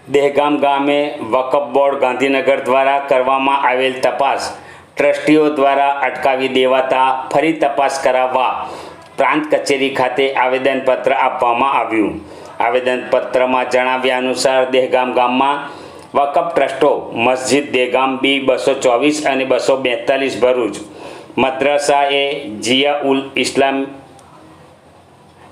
દહેગામ ગામે વકફ બોર્ડ ગાંધીનગર દ્વારા કરવામાં આવેલ તપાસ ટ્રસ્ટીઓ દ્વારા અટકાવી દેવાતા ફરી તપાસ કરાવવા પ્રાંત કચેરી ખાતે આવેદનપત્ર આપવામાં આવ્યું। આવેદનપત્રમાં જણાવ્યા અનુસાર દહેગામ ગામમાં વકફ ટ્રસ્ટો મસ્જિદ દહેગામ બી 224 અને 242 ભરૂચ, મદ્રસા એ જિયા ઉલ ઇસ્લામ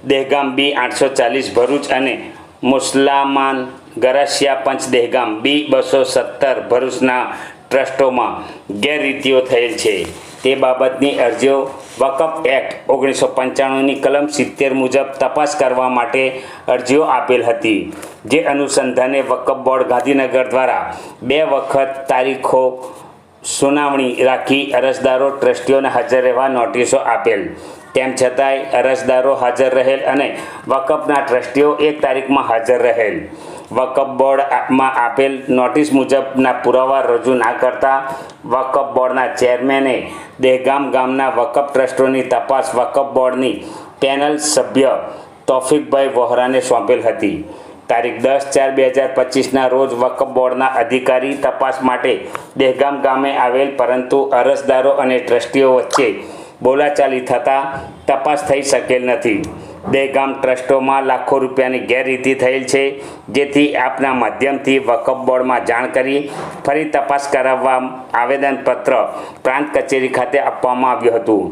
દહેગામ બી 840 ભરૂચ અને મુસલમાન ગરાસિયા પંચ દહેગામ બી 217 ભરૂચના ટ્રસ્ટોમાં ગેરરીતિઓ થયેલ છે તે બાબતની અરજીઓ વકફ એક્ટ 1995ની કલમ 70 મુજબ તપાસ કરવા માટે અરજીઓ આપેલ હતી। જે અનુસંધાને વકફ બોર્ડ ગાંધીનગર દ્વારા 2 વખત તારીખો સુનાવણી રાખી અરજદારો ટ્રસ્ટીઓને હાજર રહેવા નોટિસો આપેલ। તેમ છતાંય અરજદારો હાજર રહેલ અને વકફના ટ્રસ્ટીઓ 1 તારીખમાં હાજર રહેલ। વકફ બોર્ડમાં આપેલ નોટિસ મુજબના પુરાવા રજૂ ના કરતા વકફ બોર્ડના ચેરમેને દહેગામ ગામના વકફ ટ્રસ્ટોની તપાસ વકફ બોર્ડની પેનલ સભ્ય તોફિકભાઈ વોહરાને સોંપેલ હતી। તારીખ 10/4/2025ના રોજ વકફ બોર્ડના અધિકારી તપાસ માટે દહેગામ ગામે આવેલ, પરંતુ અરજદારો અને ટ્રસ્ટીઓ વચ્ચે બોલાચાલી થતાં તપાસ થઈ શકેલ નથી। દહેગામ ટ્રસ્ટોમાં લાખો રૂપિયાની ગેરરીતિ થયેલ છે, જેથી આપના માધ્યમથી વકફ બોર્ડમાં જાણ કરી ફરી તપાસ કરાવવા આવેદનપત્ર પ્રાંત કચેરી ખાતે આપવામાં આવ્યું હતું।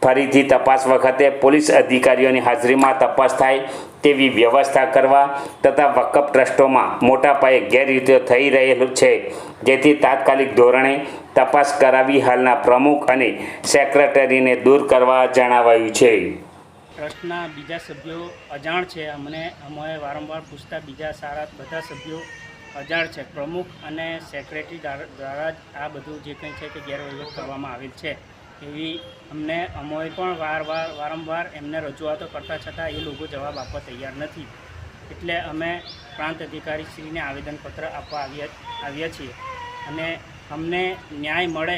ફરીથી તપાસ વખતે પોલીસ અધિકારીઓની હાજરીમાં તપાસ થાય તેવી વ્યવસ્થા કરવા તથા વકફ ટ્રસ્ટોમાં મોટા પાયે ગેરરીતિઓ થઈ રહેલું છે, જેથી તાત્કાલિક ધોરણે તપાસ કરાવી હાલના પ્રમુખ અને સેક્રેટરીને દૂર કરવા જણાવાયું છે। ટ્રસ્ટના બીજા સભ્યો અજાણ છે। અમે વારંવાર પૂછતા બીજા સારા બધા સભ્યો અજાણ છે। પ્રમુખ અને સેક્રેટરી દ્વારા જ આ બધું જે કંઈ છે તે ગેરવહીવટ કરવામાં આવેલ છે એવી અમે પણ વારંવાર એમને રજૂઆતો કરતા છતાં એ લોકો જવાબ આપવા તૈયાર નથી। એટલે અમે પ્રાંત અધિકારીશ્રીને આવેદનપત્ર આપવા આવ્યા છીએ અને અમને ન્યાય મળે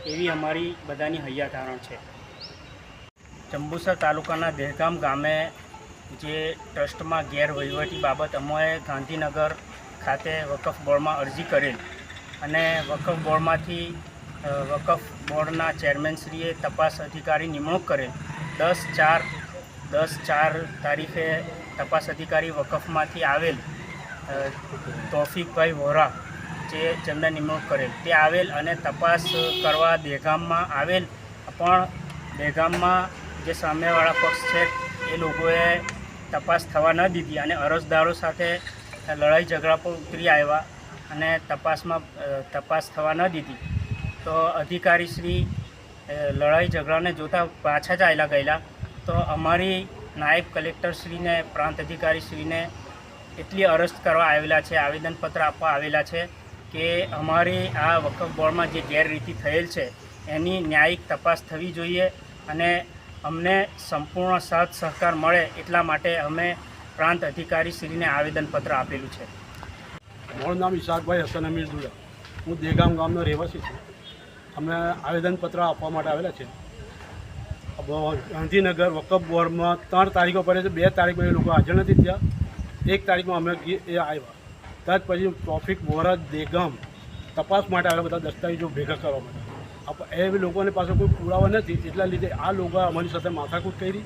એવી અમારી બધાની હૈયાધારણ છે। જંબુસર તાલુકાના દહેગામ ગામે જે ટ્રસ્ટમાં ગેરવહીવટી બાબત અમે ગાંધીનગર ખાતે વકફ બોર્ડમાં અરજી કરેલ અને વકફ બોર્ડમાંથી વકફ બોર્ડના ચેરમેનશ્રીએ તપાસ અધિકારી નિમણૂક કરેલ। 10/4 તારીખે તપાસ અધિકારી વકફમાંથી આવેલ તોફિકભાઈ વોહરા જેમને નિમણૂક કરેલ તે આવેલ અને તપાસ કરવા દહેગામમાં આવેલ, પણ દહેગામમાં જે સામેવાળા પક્ષ છે એ લોકોએ તપાસ થવા ન દીધી અને અરજદારો સાથે લડાઈ ઝઘડા પર ઉતરી આવ્યા અને તપાસ થવા ન દીધી। તો અધિકારીશ્રી લડાઈ ઝઘડાને જોતાં પાછા જ આવેલા ગયેલા। તો અમારી નાયબ કલેક્ટરશ્રીને પ્રાંત અધિકારીશ્રીને એટલી અરજ કરવા આવેલા છે, આવેદનપત્ર આપવા આવેલા છે કે અમારી આ વકફ બોર્ડમાં જે ગેરરીતિ થયેલ છે એની ન્યાયિક તપાસ થવી જોઈએ અને અમને સંપૂર્ણ સાથ સહકાર મળે એટલા માટે અમે પ્રાંત અધિકારીશ્રીને આવેદનપત્ર આપેલું છે। મારું નામ ઇશાકભાઈ હસન અમીર દુલા, હું દહેગામ ગામનો રહેવાસી છું। અમે આવેદનપત્ર આપવા માટે આવેલા છે। ગાંધીનગર વકફ બોર્ડમાં 3 તારીખો પડે છે, 2 તારીખમાં એ લોકો હાજર નથી થયા, 1 તારીખમાં અમે એ આવ્યા। ત્યાર પછી ટ્રાફિક વોહરા દહેગામ તપાસ માટે આવેલા, બધા દસ્તાવેજો ભેગા કરવા માટે। એ લોકોની પાસે કોઈ પુરાવા નથી, એટલા લીધે આ લોકો અમારી સાથે માથાકૂટ કરી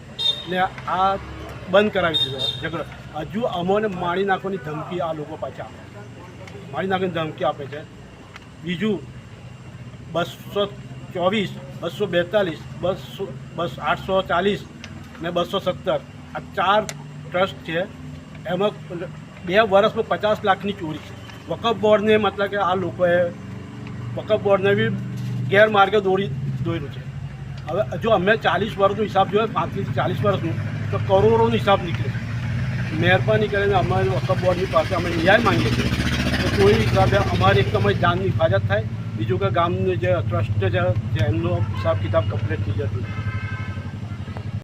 ને આ બંધ કરાવી દીધો ઝઘડો। હજુ અમને મારી નાખવાની ધમકી આ લોકો પાછા મારી નાખવાની ધમકી આપે છે। બીજું 224, 242, 840 ને 217 આ 4 ટ્રસ્ટ છે, એમાં 2 વર્ષમાં 50 લાખની ચોરી છે। વકફ બોર્ડને મતલબ કે આ લોકોએ વકફ બોર્ડને બી ગેરમાર્ગે દોર્યું છે। હવે જો અમે 40 વર્ષનો હિસાબ જોઈએ, 35 થી 40 વર્ષનું, તો કરોડોનો હિસાબ નીકળે છે। મહેરબાની કરીને અમારી વકફ બોર્ડની પાસે અમે ન્યાય માંગીએ છીએ તો કોઈ હિસાબે અમારી એક તો અમારી જાનની હિફાજત થાય, બીજું કે ગામનું જે ટ્રસ્ટ છે એમનો હિસાબ કિતાબ કમ્પ્લીટ થઈ જતું।